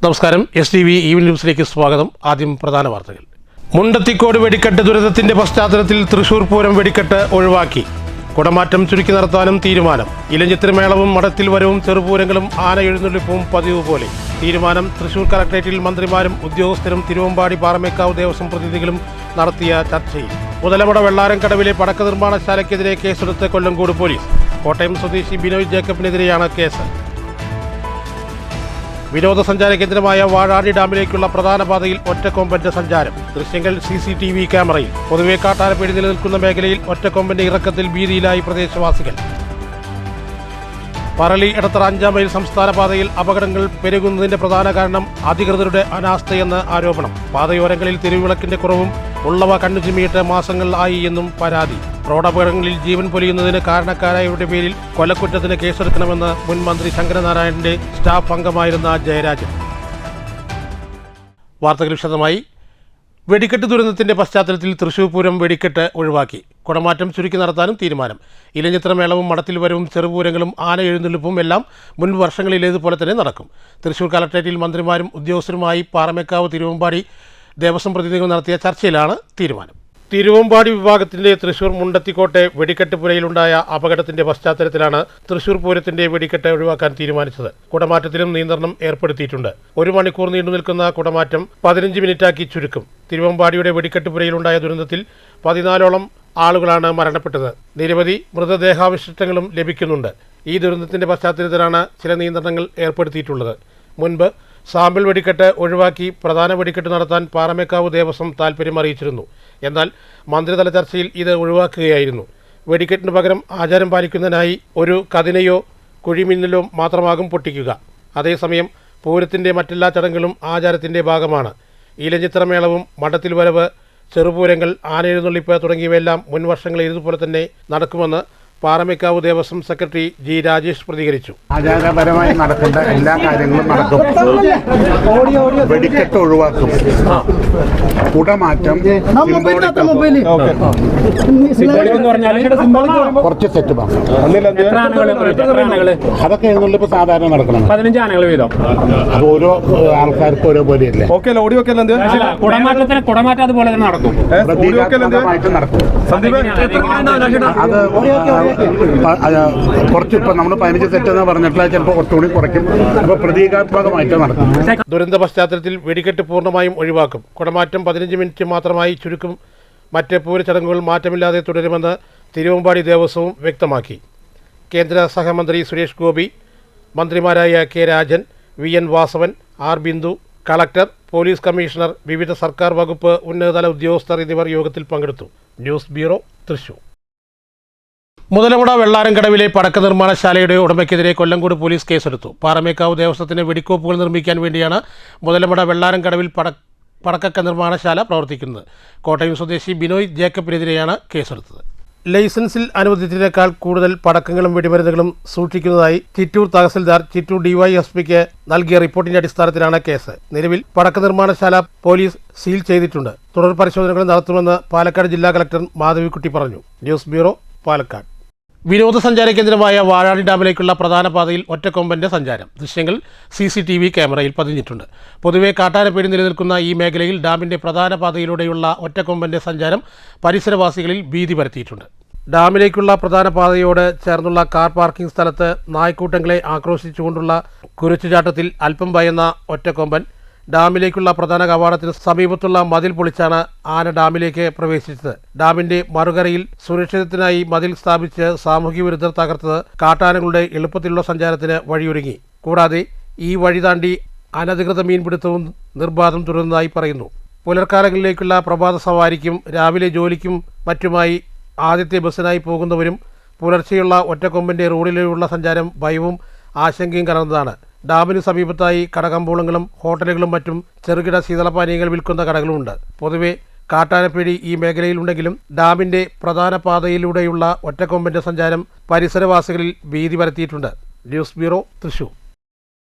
നമസ്കാരം. STV evening ന്യൂസിലേക്ക് സ്വാഗതം. ആദ്യം പ്രധാന വാർത്തകൾ. മുണ്ടത്തിക്കോട് വെടിക്കെട്ട് ദുരന്തത്തിന്റെ പശ്ചാത്തലത്തിൽ തൃശൂർ പൂരം വെടിക്കെട്ട് ഒഴിവാക്കി. കുടമാറ്റം ചുരുക്കി നടത്താനും തീരുമാനം. ഇലഞ്ഞിത്തിരമേളവും മഠത്തിൽ വരവും ചെറുപൂരങ്ങളും ആന എഴുന്നള്ളിപ്പും പതിവ് പോലെ. തീരുമാനം. തൃശൂർ കളക്ടറേറ്റിൽ മന്ത്രിമാരും ഉദ്യോഗസ്ഥരും തിരുവമ്പാടി പാറമേക്കാവ് ദേവസ്വം പ്രതിനിധികളും നടത്തിയ ചർച്ചയിൽ. മുതലമട വെള്ളാരം കടവിലെ പടക്ക നിർമ്മാണശാലയ്ക്കെതിരെ കേസെടുത്ത് കൊല്ലങ്കോട് പോലീസ്. കോട്ടയം സ്വദേശി ബിനോയ് ജേക്കബിനെതിരെയാണ് കേസ്. വിനോദസഞ്ചാര കേന്ദ്രമായ വാഴാടി ഡാമിലേക്കുള്ള പ്രധാന പാതയിൽ ഒറ്റക്കൊമ്പന്റെ സഞ്ചാരം. ദൃശ്യങ്ങൾ CCTV ക്യാമറയിൽ. പൊതുവെ കാട്ടാനപ്പേടി നിലനിൽക്കുന്ന മേഖലയിൽ ഒറ്റക്കൊമ്പന്റെ ഇറക്കത്തിൽ ഭീതിയിലായി പ്രദേശവാസികൾ. പറളി എടത്തറ 5-ാം മൈൽ സംസ്ഥാന പാതയിൽ അപകടങ്ങൾ പെരുകുന്നതിന്റെ പ്രധാന കാരണം അധികൃതരുടെ അനാസ്ഥയെന്ന് ആരോപണം. പാതയോരങ്ങളിൽ തെരുവിളക്കിന്റെ കുറവും ഉള്ളവ കണ്ണുചിമ്മിയിട്ട് മാസങ്ങൾ ആയി എന്നും പരാതി. റോഡപകടങ്ങളിൽ ജീവൻ പൊലിയുന്നതിന് കാരണക്കാരായവരുടെ പേരിൽ കൊലക്കുറ്റത്തിന് കേസെടുക്കണമെന്ന് മുൻ മന്ത്രി ശങ്കരനാരായണന്റെ സ്റ്റാഫ് അംഗമായിരുന്ന ജയരാജൻ. വാർത്തകൾ വിശദമായി. വെടിക്കെട്ട് ദുരന്തത്തിന്റെ പശ്ചാത്തലത്തിൽ തൃശൂർ പൂരം വെടിക്കെട്ട് ഒഴിവാക്കി. കുടമാറ്റം ചുരുക്കി നടത്താനും തീരുമാനം. ഇലഞ്ഞിത്തിരമേളവും മഠത്തിൽ വരവും ചെറുപൂരങ്ങളും ആന എഴുന്നള്ളിപ്പും എല്ലാം മുൻ വർഷങ്ങളിലേതുപോലെ തന്നെ നടക്കും. തൃശൂർ കളക്ടറേറ്റിൽ മന്ത്രിമാരും ഉദ്യോഗസ്ഥരുമായി പാറമേക്കാവ് തിരുവമ്പാടി ദേവസ്വം പ്രതിനിധികൾ നടത്തിയ ചർച്ചയിലാണ് തീരുമാനം. തിരുവമ്പാടി വിഭാഗത്തിന്റെ തൃശൂർ മുണ്ടത്തിക്കോട്ടെ വെടിക്കെട്ട് പുരയിലുണ്ടായ അപകടത്തിന്റെ പശ്ചാത്തലത്തിലാണ് തൃശൂർ പൂരത്തിന്റെ വെടിക്കെട്ട് ഒഴിവാക്കാൻ തീരുമാനിച്ചത്. കുടമാറ്റത്തിലും നിയന്ത്രണം ഏർപ്പെടുത്തിയിട്ടുണ്ട്. 1 മണിക്കൂർ നീണ്ടുനിൽക്കുന്ന കുടമാറ്റം 15 മിനിറ്റാക്കി ചുരുക്കും. തിരുവമ്പാടിയുടെ വെടിക്കെട്ട് പുരയിലുണ്ടായ ദുരന്തത്തിൽ 14ഓളം ആളുകളാണ് മരണപ്പെട്ടത്. നിരവധി മൃതദേഹാവശിഷ്ടങ്ങളും ലഭിക്കുന്നുണ്ട്. ഈ ദുരന്തത്തിന്റെ പശ്ചാത്തലത്തിലാണ് ചില നിയന്ത്രണങ്ങൾ ഏർപ്പെടുത്തിയിട്ടുള്ളത്. മുൻപ് സാമ്പിൾ വെടിക്കെട്ട് ഒഴിവാക്കി പ്രധാന വെടിക്കെട്ട് നടത്താൻ പാറമേക്കാവ് ദേവസ്വം താൽപ്പര്യം അറിയിച്ചിരുന്നു. എന്നാൽ മന്ത്രിതല ചർച്ചയിൽ ഇത് ഒഴിവാക്കുകയായിരുന്നു. വെടിക്കെട്ടിന് പകരം ആചാരം പാലിക്കുന്നതിനായി ഒരു കതിനയോ കുഴിമിന്നലോ മാത്രമാകും പൊട്ടിക്കുക. അതേസമയം പൂരത്തിൻ്റെ മറ്റെല്ലാ ചടങ്ങുകളും ആചാരത്തിൻ്റെ ഭാഗമാണ്. ഇലഞ്ഞിത്തിരമേളവും മഠത്തിൽ വരവ്, ചെറുപൂരങ്ങൾ, ആനയെഴുന്നള്ളിപ്പ് തുടങ്ങിയവയെല്ലാം മുൻ വർഷങ്ങളിൽ ഇതുപോലെ തന്നെ നടക്കുമെന്ന് പാറമേക്കാവ് ദേവസ്വം സെക്രട്ടറി G. രാജേഷ് പ്രതികരിച്ചു. ആചാരപരമായി നടക്കേണ്ട എല്ലാ കാര്യങ്ങളും നടക്കും. വെടിക്കെട്ട് ഒഴിവാക്കും. കുടമാറ്റം കുറച്ച് സെറ്റ് അതൊക്കെ എഴുന്നള്ളിപ്പ് സാധാരണ നടക്കണം. 15 ആനകൾ വീതം. അത് ഓരോ ആൾക്കാർക്ക് ഓരോ പോലെയല്ലേ. കുടമാറ്റം അതുപോലെ തന്നെ നടക്കും. പ്രതീകാത്മകമായിട്ട് നടക്കും. അത് കുറച്ച് ഇപ്പൊ നമ്മൾ 15 സെറ്റ് എന്ന് പറഞ്ഞിട്ടുള്ള ചിലപ്പോൾ കുറച്ചുകൂടി കുറയ്ക്കും. അപ്പൊ പ്രതീകാത്മകമായിട്ട് നടക്കും. ദുരന്ത പശ്ചാത്തലത്തിൽ വെടിക്കെട്ട് പൂർണ്ണമായും ഒഴിവാക്കും. കുടമാറ്റം 15 മിനിറ്റ് മാത്രമായി ചുരുക്കും. മറ്റ് പൂരച്ചടങ്ങുകൾ മാറ്റമില്ലാതെ തുടരുമെന്ന് തിരുവമ്പാടി ദേവസ്വവും വ്യക്തമാക്കി. കേന്ദ്ര സഹമന്ത്രി സുരേഷ് ഗോപി, മന്ത്രിമാരായ K. Rajan, VN Vasavan, R. Bindu, collector, police commissioner, വിവിധ സർക്കാർ വകുപ്പ് ഉന്നതതല ഉദ്യോഗസ്ഥർ എന്നിവർ യോഗത്തിൽ പങ്കെടുത്തു. News bureau, Thrissur. മുതലമട വെള്ളാരം കടവിലെ പടക്ക നിർമ്മാണശാലയുടെ ഉടമയ്ക്കെതിരെ കൊല്ലങ്കോട് പോലീസ് കേസെടുത്തു. പാറമേക്കാവ് ദേവസ്വത്തിന് വെടിക്കോപ്പുകൾ നിർമ്മിക്കാൻ വേണ്ടിയാണ് മുതലമട വെള്ളാരം കടവിൽ പടക്ക നിർമ്മാണശാല പ്രവർത്തിക്കുന്നത്. കോട്ടയം സ്വദേശി ബിനോയ് ജേക്കബിനെതിരെയാണ് കേസെടുത്തത്. ലൈസൻസിൽ അനുവദിച്ചതിനേക്കാൾ കൂടുതൽ പടക്കങ്ങളും വെടിമരുന്നുകളും സൂക്ഷിക്കുന്നതായി ചിറ്റൂർ തഹസിൽദാർ ചിറ്റൂർ DYSPക്ക് നൽകിയ റിപ്പോർട്ടിന്റെ അടിസ്ഥാനത്തിലാണ് കേസ്. നിലവിൽ പടക്ക നിർമ്മാണശാല പോലീസ് സീൽ ചെയ്തിട്ടുണ്ട്. തുടർ പരിശോധനകൾ നടത്തുമെന്ന് പാലക്കാട് ജില്ലാ കളക്ടർ മാധവിക്കുട്ടി പറഞ്ഞു. News bureau, Palakkad. വിനോദസഞ്ചാര കേന്ദ്രമായ വാഴാടി ഡാമിലേക്കുള്ള പ്രധാന പാതയിൽ ഒറ്റക്കൊമ്പന്റെ സഞ്ചാരം. ദൃശ്യങ്ങൾ CCTV ക്യാമറയിൽ പതിഞ്ഞിട്ടുണ്ട്. പൊതുവെ കാട്ടാനപ്പേടി നിലനിൽക്കുന്ന ഈ മേഖലയിൽ ഡാമിന്റെ പ്രധാന പാതയിലൂടെയുള്ള ഒറ്റക്കൊമ്പന്റെ സഞ്ചാരം പരിസരവാസികളിൽ ഭീതി പരത്തിയിട്ടുണ്ട്. ഡാമിലേക്കുള്ള പ്രധാന പാതയോട് ചേർന്നുള്ള കാർ പാർക്കിംഗ് സ്ഥലത്ത് നായ്ക്കൂട്ടങ്ങളെ ആക്രോശിച്ചുകൊണ്ടുള്ള കുരച്ചുചാട്ടത്തിൽ അല്പം ഭയന്ന ഒറ്റക്കൊമ്പൻ ഡാമിലേക്കുള്ള പ്രധാന കവാടത്തിന് സമീപത്തുള്ള മതിൽ പൊളിച്ചാണ് ആന ഡാമിലേക്ക് പ്രവേശിച്ചത്. ഡാമിന്റെ മറുകരയിൽ സുരക്ഷിതത്തിനായി മതിൽ സ്ഥാപിച്ച് സാമൂഹ്യ വിരുദ്ധർ തകർത്തത് കാട്ടാനകളുടെ എളുപ്പത്തിലുള്ള സഞ്ചാരത്തിന് വഴിയൊരുങ്ങി. കൂടാതെ ഈ വഴി താണ്ടി അനധികൃത മീൻപിടുത്തവും നിർബാധം തുടരുന്നതായി പറയുന്നു. പുലർക്കാലങ്ങളിലേക്കുള്ള പ്രഭാത സവാരിക്കും രാവിലെ ജോലിക്കും മറ്റുമായി ആദ്യത്തെ ബസ്സിനായി പോകുന്നവരും പുലർച്ചെയുള്ള ഒറ്റക്കൊമ്പന്റെ റോഡിലുള്ള സഞ്ചാരം ഭയവും ആശങ്കയും കലർന്നതാണ്. ഡാമിന് സമീപത്തായി കടകമ്പോളങ്ങളും ഹോട്ടലുകളും മറ്റും ചെറുകിട ശീതളപാനീയങ്ങൾ വിൽക്കുന്ന കടകളുമുണ്ട്. പൊതുവെ കാട്ടാനപ്പേടി ഈ മേഖലയിലുണ്ടെങ്കിലും ഡാമിന്റെ പ്രധാന പാതയിലൂടെയുള്ള ഒറ്റക്കൊമ്പന്റെ സഞ്ചാരം പരിസരവാസികളിൽ ഭീതി പരത്തിയിട്ടുണ്ട്. News bureau, Thrissur.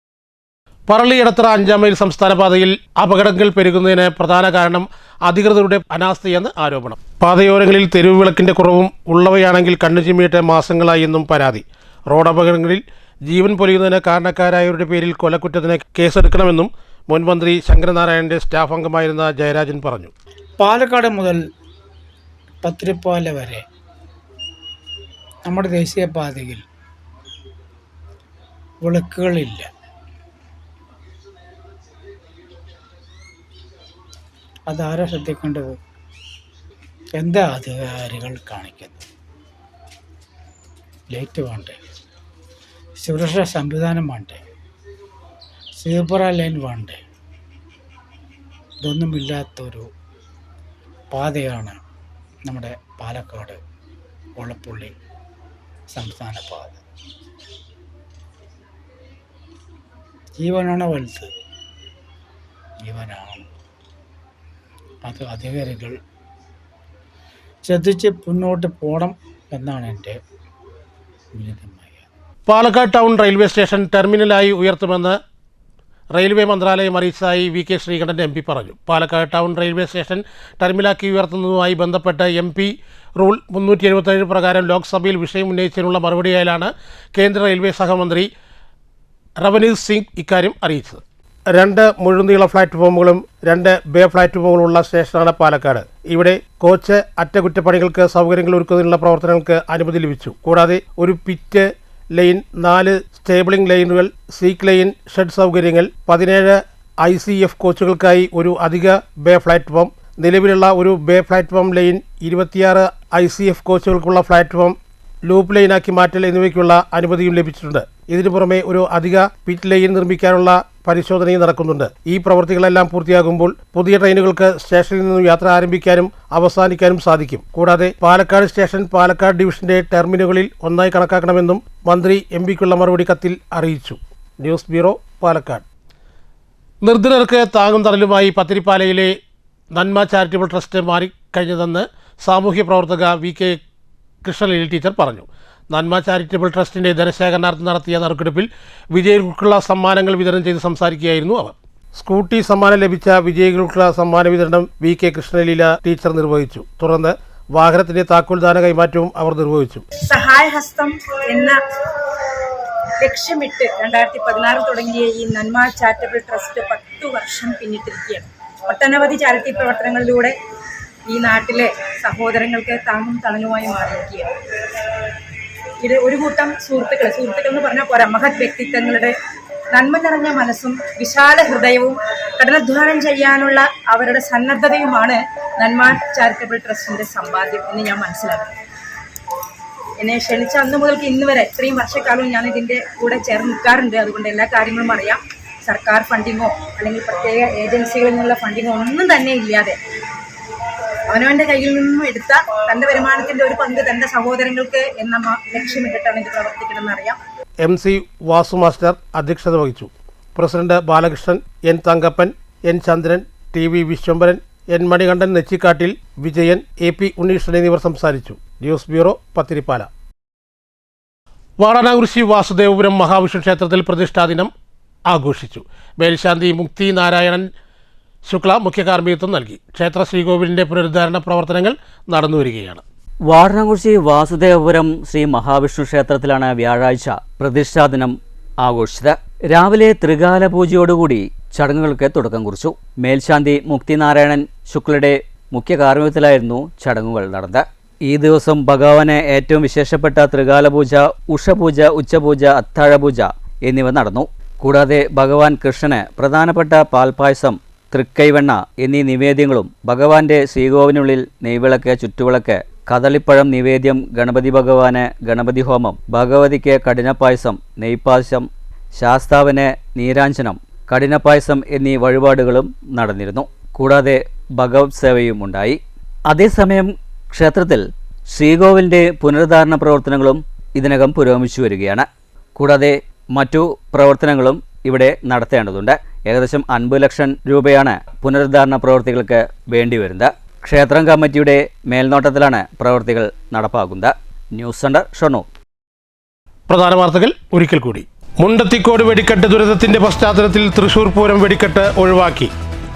പറളി എടത്തറ 5-ാം മൈൽ സംസ്ഥാന പാതയിൽ അപകടങ്ങൾ പെരുകുന്നതിന് പ്രധാന കാരണം അധികൃതരുടെ അനാസ്ഥയെന്ന് ആരോപണം. പാതയോരങ്ങളിൽ തെരുവ് വിളക്കിന്റെ കുറവും ഉള്ളവയാണെങ്കിൽ കണ്ണുചിമ്മിയിട്ട് മാസങ്ങളായി എന്നും പരാതി. റോഡപകടങ്ങളിൽ ജീവൻ പൊലിയുന്നതിന് കാരണക്കാരായവരുടെ പേരിൽ കൊലക്കുറ്റത്തിന് കേസെടുക്കണമെന്നും മുൻ മന്ത്രി ശങ്കരനാരായണന്റെ സ്റ്റാഫ് അംഗമായിരുന്ന ജയരാജൻ പറഞ്ഞു. പാലക്കാട് മുതൽ പത്തിരിപ്പാല വരെ നമ്മുടെ ദേശീയപാതയിൽ വിളക്കുകളില്ല. അതാരാ ശ്രദ്ധിക്കേണ്ടത്? എന്താ അധികാരികൾ കാണിക്കുന്നത്? ലൈറ്റ് വേണ്ടേ? സുരക്ഷാ സംവിധാനം വേണ്ടേ? സൂപ്പർ ലൈൻ വേണ്ടേ? ഇതൊന്നുമില്ലാത്തൊരു പാതയാണ് നമ്മുടെ പാലക്കാട് ഒളപ്പുള്ളി സംസ്ഥാന പാത. ജീവനാണ് വലുത്, ജീവനാണ്. അത് അധികാരികൾ ശ്രദ്ധിച്ച് മുന്നോട്ട് പോകണം എന്നാണ് എൻ്റെ വിനീതമായ. പാലക്കാട് ടൗൺ റെയിൽവേ സ്റ്റേഷൻ ടെർമിനലായി ഉയർത്തുമെന്ന് റെയിൽവേ മന്ത്രാലയം അറിയിച്ചതായി വി.കെ. ശ്രീകണ്ഠൻ എം.പി. പറഞ്ഞു. പാലക്കാട് ടൗൺ റെയിൽവേ സ്റ്റേഷൻ ടെർമിനലാക്കി ഉയർത്തുന്നതുമായി ബന്ധപ്പെട്ട് എം.പി. റൂൾ 377 പ്രകാരം ലോക്സഭയിൽ വിഷയം ഉന്നയിച്ചതിനുള്ള മറുപടിയായാണ് കേന്ദ്ര റെയിൽവേ സഹമന്ത്രി റവനീത് സിംഗ് ഇക്കാര്യം അറിയിച്ചത്. 2 മുഴുനീള പ്ലാറ്റ്ഫോമുകളും 2 ബേ പ്ലാറ്റ്ഫോമുകളുള്ള സ്റ്റേഷനാണ് പാലക്കാട്. ഇവിടെ കോച്ച് അറ്റകുറ്റപ്പണികൾക്ക് സൗകര്യങ്ങൾ ഒരുക്കുന്നതിനുള്ള പ്രവർത്തനങ്ങൾക്ക് അനുമതി ലഭിച്ചു. കൂടാതെ ഒരു പിറ്റ് ലൈൻ, 4 സ്റ്റേബിളിംഗ് ലൈനുകൾ, സീക്ക് ലൈൻ, ഷെഡ് സൗകര്യങ്ങൾ, 17 ICF കോച്ചുകൾക്കായി ഒരു അധിക ബേ പ്ലാറ്റ്ഫോം, നിലവിലുള്ള ഒരു ബേ പ്ലാറ്റ്ഫോം ലൈൻ, 26 ICF കോച്ചുകൾക്കുള്ള പ്ലാറ്റ്ഫോം ലൂപ്പ് ലൈനാക്കി മാറ്റൽ എന്നിവയ്ക്കുള്ള അനുമതിയും ലഭിച്ചിട്ടുണ്ട്. ഇതിനു പുറമെ ഒരു അധിക പിറ്റ് ലൈൻ നിർമ്മിക്കാനുള്ള പരിശോധനയും നടക്കുന്നുണ്ട്. ഈ പ്രവൃത്തികളെല്ലാം പൂർത്തിയാകുമ്പോൾ പുതിയ ട്രെയിനുകൾക്ക് സ്റ്റേഷനിൽ നിന്നും യാത്ര ആരംഭിക്കാനും അവസാനിക്കാനും സാധിക്കും. കൂടാതെ പാലക്കാട് സ്റ്റേഷൻ പാലക്കാട് ഡിവിഷന്റെ ടെർമിനലുകളിൽ ഒന്നായി കണക്കാക്കണമെന്നും മന്ത്രി എം.പിക്കുള്ള മറുപടി കത്തിൽ അറിയിച്ചു. News bureau, Palakkad. നിർധനർക്ക് താങ്ങും തണലുമായി പത്തിരിപ്പാലയിലെ നന്മ ചാരിറ്റബിൾ ട്രസ്റ്റ് മാറിക്കഴിഞ്ഞതെന്ന് സാമൂഹ്യ പ്രവർത്തക വി.കെ. കൃഷ്ണലീല ടീച്ചർ പറഞ്ഞു. നന്മ ചാരിറ്റബിൾ ട്രസ്റ്റിൻ്റെ ധനശേഖരണാർത്ഥം നടത്തിയ നറുക്കെടുപ്പിൽ വിജയികൾക്കുള്ള സമ്മാനങ്ങൾ വിതരണം ചെയ്ത് സംസാരിക്കുകയായിരുന്നു അവർ. സ്കൂട്ടി സമ്മാനം ലഭിച്ച വിജയികൾക്കുള്ള സമ്മാന വിതരണം വി.കെ. കൃഷ്ണലീല ടീച്ചർ നിർവഹിച്ചു. തുടർന്ന് വാഹനത്തിന്റെ താക്കോൽദാന കൈമാറ്റവും അവർ നിർവഹിച്ചു. സഹായഹസ്തം എന്ന ലക്ഷ്യമിട്ട് 2016 തുടങ്ങിയ ഈ നന്മ ചാരിറ്റബിൾ ട്രസ്റ്റ് 10 വർഷം പിന്നിട്ടിരിക്കുകയാണ്. ഒട്ടനവധി ചാരിറ്റി പ്രവർത്തനങ്ങളിലൂടെ ഈ നാട്ടിലെ സഹോദരങ്ങൾക്ക് താങ്ങും തണലുമായി മാറിയിരിക്കുകയാണ്. ഇത് ഒരു കൂട്ടം സുഹൃത്തുക്കൾ എന്ന് പറഞ്ഞാൽ പോരാ, മഹത് വ്യക്തിത്വങ്ങളുടെ നന്മ നിറഞ്ഞ മനസ്സും വിശാല ഹൃദയവും കഠിനാധ്വാനം ചെയ്യാനുള്ള അവരുടെ സന്നദ്ധതയുമാണ് നന്മ ചാരിറ്റബിൾ ട്രസ്റ്റിന്റെ സമ്പാദ്യം എന്ന് ഞാൻ മനസ്സിലാക്കി. എന്നെ ക്ഷണിച്ച അന്ന് മുതൽക്ക് ഇന്ന് വരെ ഇത്രയും വർഷക്കാലവും ഞാൻ ഇതിൻ്റെ കൂടെ ചേർന്ന് നിൽക്കാറുണ്ട്. അതുകൊണ്ട് എല്ലാ കാര്യങ്ങളും അറിയാം. സർക്കാർ ഫണ്ടിങ്ങോ അല്ലെങ്കിൽ പ്രത്യേക ഏജൻസികളിൽ നിന്നുള്ള ഫണ്ടിങ്ങോ ഒന്നും തന്നെ ഇല്ലാതെ അവനവൻ്റെ കയ്യിൽ നിന്നും എടുത്ത തൻ്റെ വരുമാനത്തിൻ്റെ ഒരു പങ്ക് തൻ്റെ സഹോദരങ്ങൾക്ക് എന്ന ലക്ഷ്യമിട്ടിട്ടാണ് ഇത് പ്രവർത്തിക്കണമെന്ന് അറിയാം. MC വാസു മാസ്റ്റർ അധ്യക്ഷത വഹിച്ചു. President Balakrishnan, N Thankappan, N Chandran, TV Vishwambharan, N Manikandan, Nechikkattil Vijayan, AP Unnikrishnan എന്നിവർ സംസാരിച്ചു. News bureau, Pathirippala. വാടാനാകുറിശി വാസുദേവപുരം മഹാവിഷ്ണു ക്ഷേത്രത്തിൽ പ്രതിഷ്ഠാദിനം ആഘോഷിച്ചു. മേൽശാന്തി മുക്തി നാരായണൻ ശുക്ല മുഖ്യ കാർമ്മികത്വം നൽകി. ക്ഷേത്ര ശ്രീകോവിലിന്റെ പുനരുദ്ധാരണ പ്രവർത്തനങ്ങൾ നടന്നുവരികയാണ്. വാടാനാകുറിശി വാസുദേവപുരം ശ്രീ മഹാവിഷ്ണു ക്ഷേത്രത്തിലാണ് വ്യാഴാഴ്ച പ്രതിഷ്ഠാദിനം ആഘോഷിച്ചത്. രാവിലെ ത്രികാല പൂജയോടുകൂടി ചടങ്ങുകൾക്ക് തുടക്കം കുറിച്ചു. മേൽശാന്തി മുക്തിനാരായണൻ ശുക്ലയുടെ മുഖ്യ കാർമ്മികത്തിലായിരുന്നു ചടങ്ങുകൾ നടന്നത്. ഈ ദിവസം ഭഗവാന് ഏറ്റവും വിശേഷപ്പെട്ട ത്രികാല പൂജ, ഉഷപൂജ, ഉച്ചപൂജ, അത്താഴപൂജ എന്നിവ നടന്നു. കൂടാതെ ഭഗവാൻ കൃഷ്ണന് പ്രധാനപ്പെട്ട പാൽപായസം, തൃക്കൈവെണ്ണ എന്നീ നിവേദ്യങ്ങളും ഭഗവാന്റെ ശ്രീകോവിനുള്ളിൽ നെയ്വിളക്ക്, ചുറ്റുവിളക്ക്, കദളിപ്പഴം നിവേദ്യം, ഗണപതി ഭഗവാന് ഗണപതി ഹോമം, ഭഗവതിക്ക് കഠിനപ്പായസം, നെയ്പായസം, ശാസ്താവിന് നീരാഞ്ജനം, കഠിനപ്പായസം എന്നീ വഴിപാടുകളും നടന്നിരുന്നു. കൂടാതെ ഭഗവത് സേവയും ഉണ്ടായി. അതേസമയം ക്ഷേത്രത്തിൽ ശ്രീകോവിലിൻ്റെ പുനരുദ്ധാരണ പ്രവർത്തനങ്ങളും ഇതിനകം പുരോഗമിച്ചു വരികയാണ്. കൂടാതെ മറ്റു പ്രവർത്തനങ്ങളും ഇവിടെ നടത്തേണ്ടതുണ്ട്. ഏകദേശം 50 ലക്ഷം രൂപയാണ് പുനരുദ്ധാരണ പ്രവൃത്തികൾക്ക് വേണ്ടിവരുന്നത്. ക്ഷേത്രം കമ്മിറ്റിയുടെ മേൽനോട്ടത്തിലാണ് പ്രവൃത്തികൾ നടപ്പാക്കുന്നത്. News centre, Shoranur. പ്രധാന വാർത്തകൾ ഒരിക്കൽ കൂടി. മുണ്ടത്തിക്കോട് വെടിക്കെട്ട് ദുരന്തത്തിന്റെ പശ്ചാത്തലത്തിൽ തൃശൂർ പൂരം വെടിക്കെട്ട് ഒഴിവാക്കി.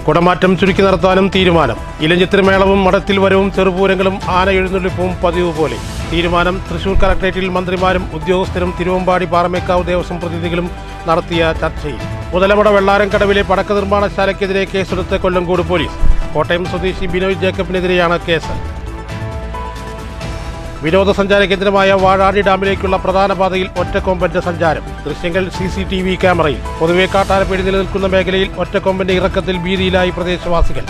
കുടമാറ്റം ചുരുക്കി നടത്താനും തീരുമാനം. ഇലഞ്ഞിത്തിരിമേളവും മഠത്തിൽ വരവും ചെറുപൂരങ്ങളും ആന എഴുന്നള്ളിപ്പും പതിവ് പോലെ. തീരുമാനം തൃശൂർ കളക്ടറേറ്റിൽ മന്ത്രിമാരും ഉദ്യോഗസ്ഥരും തിരുവമ്പാടി പാറമേക്കാവ് ദേവസ്വം പ്രതിനിധികളും നടത്തിയ ചർച്ചയിൽ. മുതലമട വെള്ളാരംകടവിലെ പടക്ക നിർമ്മാണശാലയ്ക്കെതിരെ കേസെടുത്ത കൊല്ലങ്കോട് പോലീസ്. കോട്ടയം സ്വദേശി ബിനോയ് ജേക്കബിനെതിരെയാണ് കേസ്. വിനോദസഞ്ചാര കേന്ദ്രമായ വാഴാടി ഡാമിലേക്കുള്ള പ്രധാന പാതയിൽ ഒറ്റക്കൊമ്പന്റെ സഞ്ചാരം. ദൃശ്യങ്ങൾ CCTV ക്യാമറയിൽ. പൊതുവെ കാട്ടാനപ്പേടി നിലനിൽക്കുന്ന മേഖലയിൽ ഒറ്റക്കൊമ്പന്റെ ഇറക്കത്തിൽ ഭീതിയിലായി പ്രദേശവാസികൾ.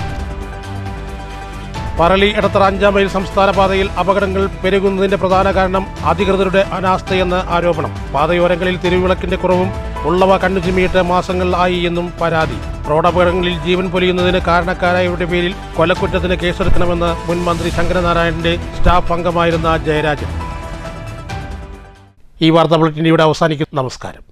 പറളി എടത്തറ 5-ാം മൈൽ സംസ്ഥാന പാതയിൽ അപകടങ്ങൾ പെരുകുന്നതിന്റെ പ്രധാന കാരണം അധികൃതരുടെ അനാസ്ഥയെന്ന് ആരോപണം. പാതയോരങ്ങളിൽ തെരുവിളക്കിന്റെ കുറവും ഉള്ളവ കണ്ണുചിമ്മിയിട്ട് മാസങ്ങൾ ആയി എന്നും പരാതി. റോഡപകടങ്ങളിൽ ജീവൻ പൊലിയുന്നതിന് കാരണക്കാരായവരുടെ പേരിൽ കൊലക്കുറ്റത്തിന് കേസെടുക്കണമെന്ന് മുൻ മന്ത്രി ശങ്കരനാരായണന്റെ സ്റ്റാഫ് അംഗമായിരുന്ന ജയരാജൻ. ഈ വാർത്താ ബുള്ളറ്റിൻ ഇവിടെ അവസാനിക്കുന്നു. നമസ്കാരം.